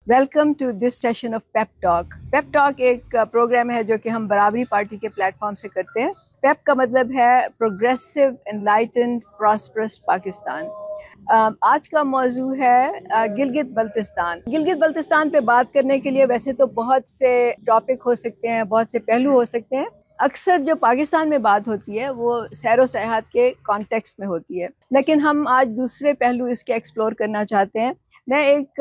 Welcome to this session of pep talk. Pep talk एक program है जो कि हम बराबरी पार्टी के प्लेटफॉर्म से करते हैं। पेप का मतलब है प्रोग्रेसिव एनलाइटेंड प्रॉस्परस पाकिस्तान। आज का मौजू है गिलगित बल्तिस्तान। गिलगित बल्तिस्तान पे बात करने के लिए वैसे तो बहुत से टॉपिक हो सकते हैं, बहुत से पहलू हो सकते हैं। अक्सर जो पाकिस्तान में बात होती है वो सैरो सयाहत के कॉन्टेक्स्ट में होती है, लेकिन हम आज दूसरे पहलू इसके एक्सप्लोर करना चाहते हैं। मैं एक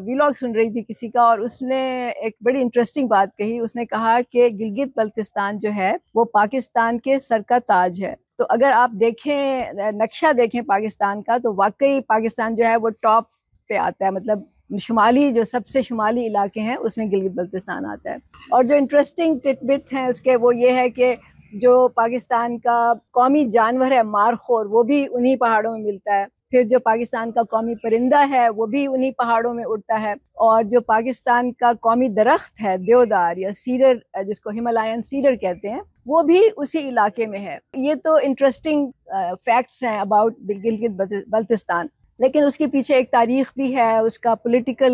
व्लॉग सुन रही थी किसी का, और उसने एक बड़ी इंटरेस्टिंग बात कही। उसने कहा कि गिलगित बल्तिस्तान जो है वो पाकिस्तान के सर का ताज है। तो अगर आप देखें, नक्शा देखें पाकिस्तान का, तो वाकई पाकिस्तान जो है वो टॉप पे आता है। मतलब शुमाली, जो सबसे शुमाली इलाके हैं उसमें गिलगित बल्तिस्तान आता है। और जो इंटरेस्टिंग टिटबिट्स हैं उसके, वो ये है कि जो पाकिस्तान का कौमी जानवर है मारखोर, वो भी उन्हीं पहाड़ों में मिलता है। फिर जो पाकिस्तान का कौमी परिंदा है वो भी उन्हीं पहाड़ों में उड़ता है। और जो पाकिस्तान का कौमी दरख्त है देवदार या सीडर, जिसको हिमालयन सीडर कहते हैं, वो भी उसी इलाके में है। ये तो इंटरेस्टिंग फैक्ट्स हैं अबाउट गिलगित बल्तिस्तान, लेकिन उसके पीछे एक तारीख भी है, उसका पॉलिटिकल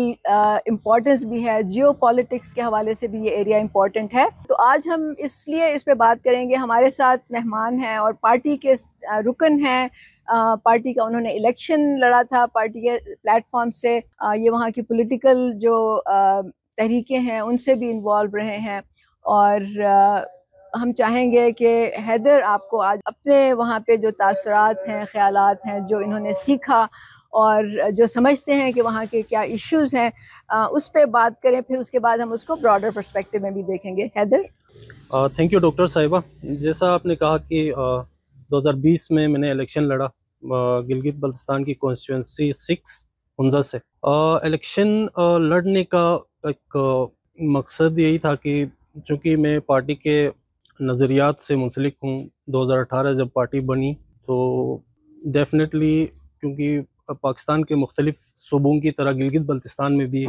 इम्पोर्टेंस भी है, जियो पॉलिटिक्स के हवाले से भी ये एरिया इम्पोर्टेंट है। तो आज हम इसलिए इस पे बात करेंगे। हमारे साथ मेहमान हैं और पार्टी के रुकन हैं। पार्टी का उन्होंने इलेक्शन लड़ा था पार्टी के प्लेटफॉर्म से। ये वहाँ की पॉलिटिकल जो तहरीकें हैं उनसे भी इन्वॉल्व रहे हैं। और हम चाहेंगे कि हैदर आपको आज अपने वहाँ पे जो तासरात हैं, ख्यालात हैं, जो इन्होंने सीखा और जो समझते हैं कि वहाँ के क्या इश्यूज़ हैं, उस पर बात करें। फिर उसके बाद हम उसको ब्रॉडर पर्सपेक्टिव में भी देखेंगे। हैदर। थैंक यू डॉक्टर साहिबा। जैसा आपने कहा कि 2020 में मैंने इलेक्शन लड़ा गिलगित बल्तिस्तान की कॉन्स्टिट्यूंसी 6 हुंजा से। इलेक्शन लड़ने का एक मकसद यही था कि चूँकि मैं पार्टी के नज़रियात से मुंसलिक हूँ। 2018 जब पार्टी बनी तो डेफिनेटली, क्योंकि पाकिस्तान के मुख्तलिफ सूबों की तरह गिलगित बल्तिस्तान में भी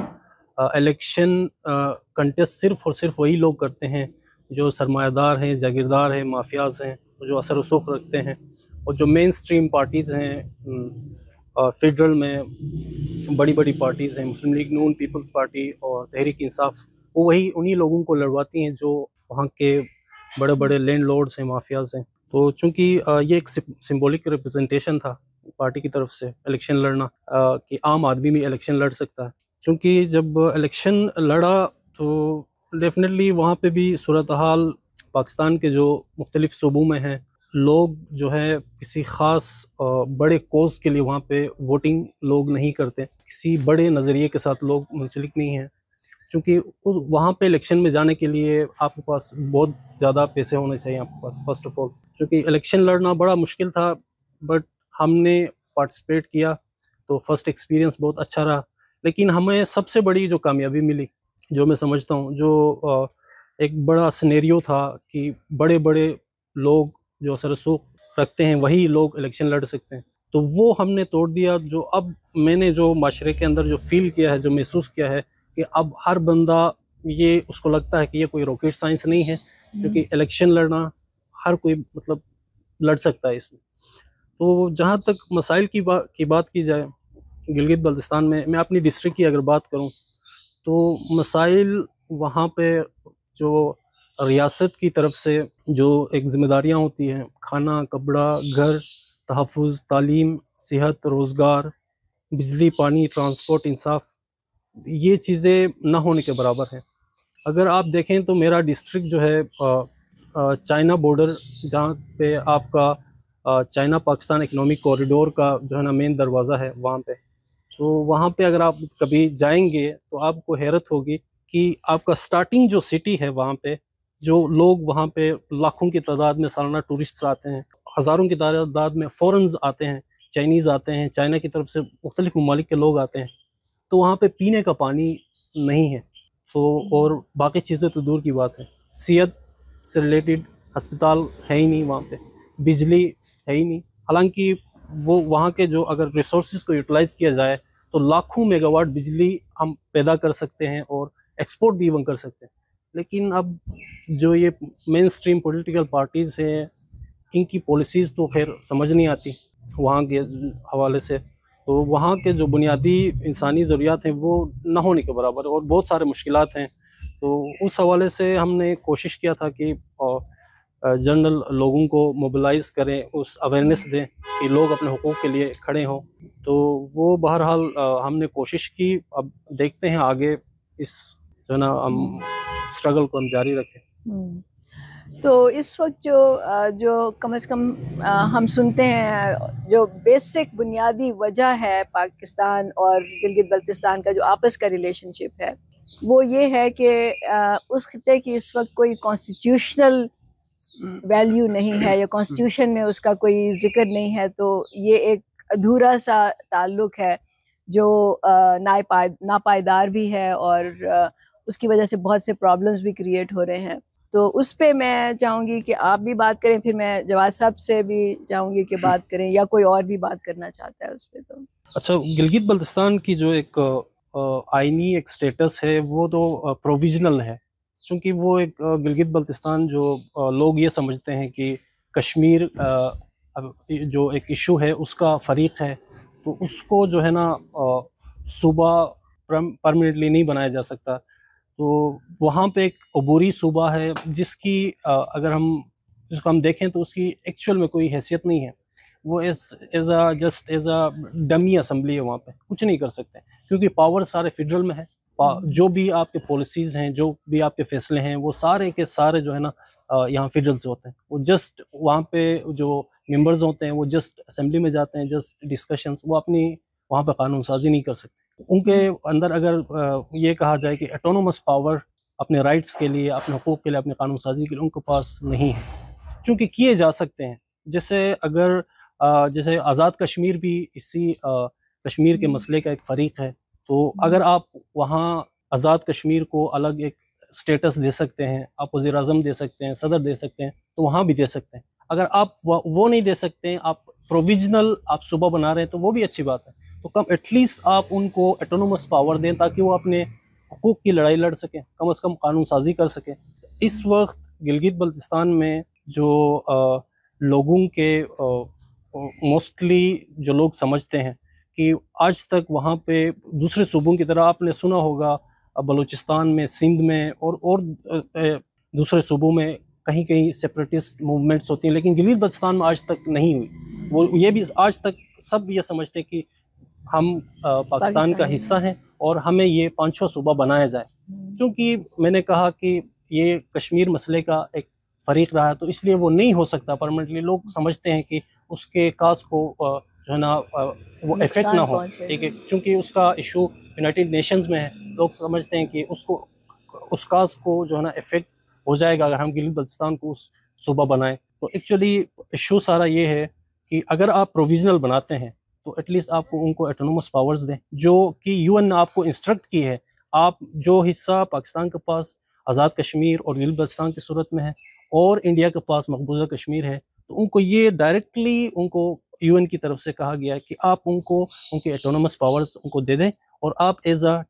इलेक्शन कंटेस्ट सिर्फ़ और सिर्फ वही लोग करते हैं जो सरमायादार हैं, जागीरदार हैं, माफियाज हैं, जो असर रसूख रखते हैं। और जो मेन स्ट्रीम पार्टीज़ हैं फेडरल में, बड़ी बड़ी पार्टीज़ हैं, मुस्लिम लीग नून, पीपल्स पार्टी और तहरीक इंसाफ, वो वही उन्हीं लोगों को लड़वाती हैं जो वहाँ के बड़े बड़े लैंड लॉर्ड्स हैं, माफियाज हैं। तो चूँकि ये एक सिंबॉलिक रिप्रेजेंटेशन था पार्टी की तरफ से इलेक्शन लड़ना, कि आम आदमी भी इलेक्शन लड़ सकता है। चूँकि जब इलेक्शन लड़ा तो डेफिनेटली वहाँ पे भी सूरत हाल पाकिस्तान के जो मुख्तलिफ सूबों में हैं, लोग जो है किसी ख़ास बड़े कोज़ के लिए वहाँ पे वोटिंग लोग नहीं करते, किसी बड़े नज़रिए के साथ लोग मुंसलिक नहीं हैं। चूँकि वहाँ पे इलेक्शन में जाने के लिए आपके पास बहुत ज़्यादा पैसे होने चाहिए आपके पास, फ़र्स्ट ऑफ ऑल। चूँकि इलेक्शन लड़ना बड़ा मुश्किल था, बट हमने पार्टिसिपेट किया तो फर्स्ट एक्सपीरियंस बहुत अच्छा रहा। लेकिन हमें सबसे बड़ी जो कामयाबी मिली, जो मैं समझता हूँ, जो एक बड़ा सिनेरियो था कि बड़े बड़े लोग जो असर रसूख रखते हैं वही लोग इलेक्शन लड़ सकते हैं, तो वो हमने तोड़ दिया। जो अब मैंने जो माशरे के अंदर जो फील किया है, जो महसूस किया है, कि अब हर बंदा, ये उसको लगता है कि ये कोई रॉकेट साइंस नहीं है, क्योंकि इलेक्शन लड़ना हर कोई मतलब लड़ सकता है इसमें। तो जहाँ तक मसाइल की बात की जाए गिलगित बल्तिस्तान में, मैं अपनी डिस्ट्रिक्ट की अगर बात करूँ तो मसाइल वहाँ पे जो रियासत की तरफ से जो एक ज़िम्मेदारियाँ होती हैं, खाना, कपड़ा, घर, तहफ़्फ़ुज़, तालीम, सेहत, रोज़गार, बिजली, पानी, ट्रांसपोर्ट, इंसाफ, ये चीज़ें ना होने के बराबर हैं। अगर आप देखें तो मेरा डिस्ट्रिक्ट जो है चाइना बॉर्डर, जहाँ पे आपका चाइना पाकिस्तान इकनॉमिक कॉरिडोर का जो है ना मेन दरवाज़ा है वहाँ पे। तो वहाँ पे अगर आप कभी जाएंगे तो आपको हैरत होगी कि आपका स्टार्टिंग जो सिटी है वहाँ पे, जो लोग वहाँ पे लाखों की तादाद में सालाना टूरिस्ट्स आते हैं, हज़ारों की तादाद में फ़ॉरेनर्स आते हैं, चाइनीज़ आते हैं, चाइना की तरफ से मुख्तलिफ़ ममालिक के लोग आते हैं। तो वहाँ पे पीने का पानी नहीं है, तो और बाकी चीज़ें तो दूर की बात है। सेहत से रिलेटेड अस्पताल है ही नहीं वहाँ पे, बिजली है ही नहीं। हालांकि वो वहाँ के जो अगर रिसोर्सेज को यूटिलाइज़ किया जाए तो लाखों मेगावाट बिजली हम पैदा कर सकते हैं और एक्सपोर्ट भी इवन कर सकते हैं। लेकिन अब जो ये मेन स्ट्रीम पॉलिटिकल पार्टीज़ हैं, इनकी पॉलिसीज़ तो खैर समझ नहीं आती वहाँ के हवाले से। तो वहाँ के जो बुनियादी इंसानी ज़रूरियात हैं वो ना होने के बराबर और बहुत सारे मुश्किलात हैं। तो उस हवाले से हमने कोशिश किया था कि जनरल लोगों को मोबिलाइज़ करें, उस अवेयरनेस दें कि लोग अपने हुकूक़ के लिए खड़े हों। तो वो बहरहाल हमने कोशिश की। अब देखते हैं आगे इस जो है ना हम स्ट्रगल को हम जारी रखें। तो इस वक्त जो कम से कम हम सुनते हैं, जो बेसिक बुनियादी वजह है पाकिस्तान और गिलगित बल्तिस्तान का जो आपस का रिलेशनशिप है, वो ये है कि उस खित्ते की इस वक्त कोई कॉन्स्टिट्यूशनल वैल्यू नहीं है या कॉन्स्टिट्यूशन में उसका कोई जिक्र नहीं है। तो ये एक अधूरा सा ताल्लुक है जो नापायदार भी है और उसकी वजह से बहुत से प्रॉब्लम्स भी क्रिएट हो रहे हैं। तो उस पे मैं चाहूँगी कि आप भी बात करें, फिर मैं जवाद साहब से भी चाहूँगी कि बात करें, या कोई और भी बात करना चाहता है उस पे। तो अच्छा, गिलगित बल्तिस्तान की जो एक आइनी एक स्टेटस है वो तो प्रोविजनल है, क्योंकि वो एक गिलगित बल्तिस्तान जो लोग ये समझते हैं कि कश्मीर जो एक इशू है उसका फ़रीक है, तो उसको जो है ना सूबा परमानेंटली नहीं बनाया जा सकता। तो वहाँ पे एक अबूरी सूबा है जिसकी अगर हम जिसको हम देखें तो उसकी एक्चुअल में कोई हैसियत नहीं है। वो एज अ डमी असम्बली है, वहाँ पे कुछ नहीं कर सकते क्योंकि पावर सारे फेडरल में है। जो भी आपके पॉलिसीज़ हैं, जो भी आपके फैसले हैं, वो सारे के सारे जो है ना यहाँ फेडरल से होते हैं। वो जस्ट वहाँ पे जो मेंबर्स होते हैं वो जस्ट असेंबली में जाते हैं, जस्ट डिस्कशंस, वो अपनी वहाँ पे कानून साजी नहीं कर सकते। उनके अंदर अगर ये कहा जाए कि ऑटोनोमस पावर अपने राइट्स के लिए, अपने हुकूक के लिए, अपने कानून साजी के लिए उनके पास नहीं है, क्योंकि किए जा सकते हैं। जैसे अगर जैसे आज़ाद कश्मीर भी इसी कश्मीर के मसले का एक फ़रीक है, तो अगर आप वहाँ आज़ाद कश्मीर को अलग एक स्टेटस दे सकते हैं, आप वज़ीर आज़म दे सकते हैं, सदर दे सकते हैं, तो वहाँ भी दे सकते हैं। अगर आप वो नहीं दे सकते हैं, आप प्रोविजनल आप सूबा बना रहे हैं, तो वो भी अच्छी बात है। तो कम एटलीस्ट आप उनको ऑटोनोमस पावर दें ताकि वो अपने हुकूक की लड़ाई लड़ सकें, कम से कम कानून साजी कर सकें। इस वक्त गिलगित बल्तिस्तान में जो लोगों के मोस्टली जो लोग समझते हैं कि आज तक वहाँ पे दूसरे सूबों की तरह, आपने सुना होगा बलूचिस्तान में, सिंध में और दूसरे सूबों में कहीं कहीं सेपरेटिस्ट मूवमेंट्स होती हैं, लेकिन गिलगित बल्तिस्तान में आज तक नहीं हुई। वो ये भी आज तक सब ये समझते हैं कि हम पाकिस्तान का हिस्सा हैं और हमें ये 5-6 सूबा बनाया जाए। क्योंकि मैंने कहा कि ये कश्मीर मसले का एक फ़रीक रहा है, तो इसलिए वो नहीं हो सकता परमानेंटली। लोग समझते हैं कि उसके काज को जो है ना वो इफेक्ट ना हो, ठीक है, क्योंकि उसका इशू यूनाइटेड नेशंस में है। लोग समझते हैं कि उसको उस काज को जो है ना इफेक्ट हो जाएगा अगर हम गिलगित बल्तिस्तान को उस सूबा बनाएं। तो एक्चुअली इशू सारा ये है कि अगर आप प्रोविजनल बनाते हैं तो एटलीस्ट आपको उनको ऑटोनोमस पावर्स दें, जो कि यूएन ने आपको इंस्ट्रक्ट की है। आप जो हिस्सा पाकिस्तान के पास आज़ाद कश्मीर और गिलगित बल्तिस्तान की सूरत में है और इंडिया के पास मकबूजा कश्मीर है, तो उनको ये डायरेक्टली उनको यूएन की तरफ से कहा गया है कि आप उनको उनके ऑटोनोमस पावर्स उनको दे दें और आप एज अ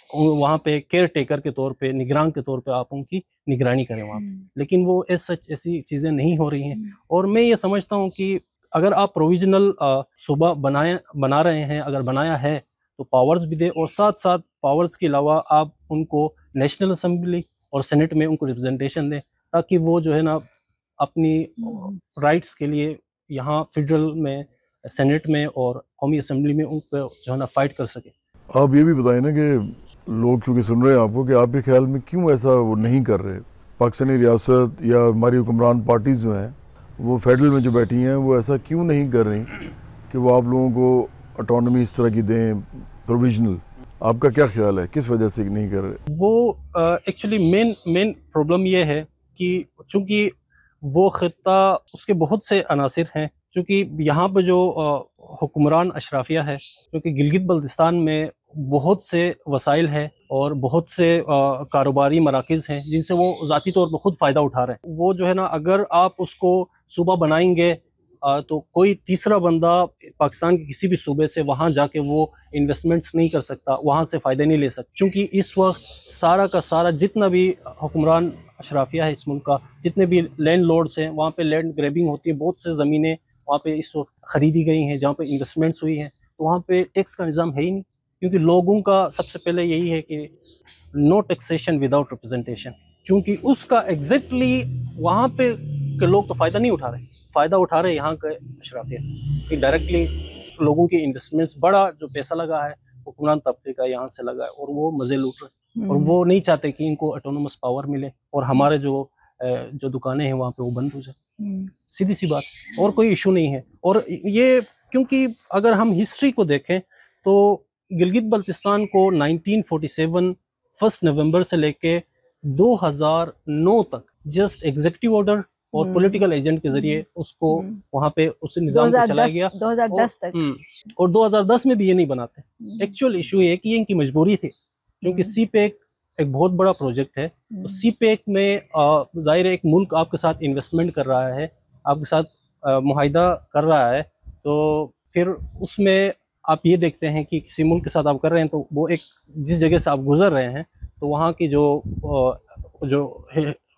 वहाँ पे केयर टेकर के तौर पे, निगरान के तौर पे आप उनकी निगरानी करें वहाँ पे। लेकिन वो ऐसी चीज़ें नहीं हो रही हैं। और मैं ये समझता हूँ कि अगर आप प्रोविजनल सूबा बना रहे हैं, अगर बनाया है, तो पावर्स भी दे और साथ साथ पावर्स के अलावा आप उनको नेशनल असेंबली और सेनेट में उनको रिप्रेजेंटेशन दें, ताकि वो जो है ना अपनी राइट्स के लिए यहाँ फेडरल में, सेनेट में और कौमी असेंबली में उन पर जो है ना फाइट कर सके। आप ये भी बताएं ना कि लोग क्योंकि सुन रहे हैं आपको, कि आपके ख्याल में क्यों ऐसा वो नहीं कर रहे? पाकिस्तानी रियासत या हमारी हुक्मरान पार्टीज़ जो हैं वो फेडरल में जो बैठी हैं वो ऐसा क्यों नहीं कर रही कि वो आप लोगों को ऑटोनॉमी इस तरह की दें प्रोविजनल? आपका क्या ख्याल है, किस वजह से नहीं कर रहे? वो एक्चुअली मेन प्रॉब्लम ये है कि चूँकि वो ख़ित्ता, उसके बहुत से अनासिर हैं, क्योंकि यहाँ पर जो हुक्मरान अशराफिया है, क्योंकि गिलगित बल्तिस्तान में बहुत से वसाइल हैं और बहुत से कारोबारी मराकज़ हैं जिनसे वो ज़ाती तौर पर ख़ुद फ़ायदा उठा रहे हैं। वो जो है ना, अगर आप उसको सूबा बनाएंगे तो कोई तीसरा बंदा पाकिस्तान के किसी भी सूबे से वहाँ जाके वो इन्वेस्टमेंट्स नहीं कर सकता, वहाँ से फ़ायदे नहीं ले सकता, क्योंकि इस वक्त सारा का सारा जितना भी हुक्मरान अशराफिया है इस मुल्क का, जितने भी लैंड लॉर्ड्स हैं, वहाँ पे लैंड ग्रैबिंग होती है, बहुत से ज़मीनें वहाँ पे इस वक्त ख़रीदी गई हैं जहाँ पे इन्वेस्टमेंट्स हुई हैं। तो वहाँ पे टैक्स का निज़ाम है ही नहीं, क्योंकि लोगों का सबसे पहले यही है कि नो टैक्सेशन विदाउट रिप्रेजेंटेशन, क्योंकि उसका एग्जैक्टली वहाँ पे के लोग तो फ़ायदा नहीं उठा रहे, फ़ायदा उठा रहे यहाँ के अशराफिया कि डायरेक्टली लोगों की इन्वेस्टमेंट्स, बड़ा जो पैसा लगा है हुक्मरान तबके का यहाँ से लगा है और वो मज़े लूट रहे हैं, और वो नहीं चाहते कि इनको ऑटोनोमस पावर मिले और हमारे जो दुकानें हैं वहाँ पे वो बंद हो जाए। सीधी सी बात, और कोई इशू नहीं है। और ये क्योंकि अगर हम हिस्ट्री को देखें तो गिलगित बल्तिस्तान को 1947 1 नवंबर से लेके 2009 तक जस्ट एग्जीक्यूटिव ऑर्डर और पॉलिटिकल एजेंट के जरिए उसको वहाँ पे उस निज़ाम को चलाया गया 2010 तक। और 2010 में भी ये नहीं बनाते। एक्चुअल इशू ये है कि ये इनकी मजबूरी थी, क्योंकि सीपेक एक बहुत बड़ा प्रोजेक्ट है। तो सीपेक में जाहिर है एक मुल्क आपके साथ इन्वेस्टमेंट कर रहा है, आपके साथ मुआहिदा कर रहा है, तो फिर उसमें आप ये देखते हैं कि किसी मुल्क के साथ आप कर रहे हैं तो वो एक जिस जगह से आप गुजर रहे हैं तो वहाँ की जो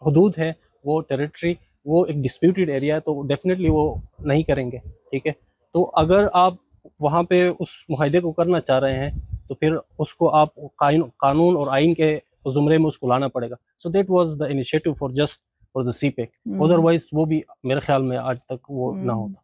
हदूद है, वो टेरिटरी, वो एक डिस्प्यूटेड एरिया है, तो डेफिनेटली वो नहीं करेंगे। ठीक है, तो अगर आप वहाँ पे उस मुआहिदे को करना चाह रहे हैं तो फिर उसको आप कानून और आइन के ज़ुमरे में उसको लाना पड़ेगा। So that was the initiative for the CPEC, otherwise वो भी मेरे ख्याल में आज तक वो ना होता।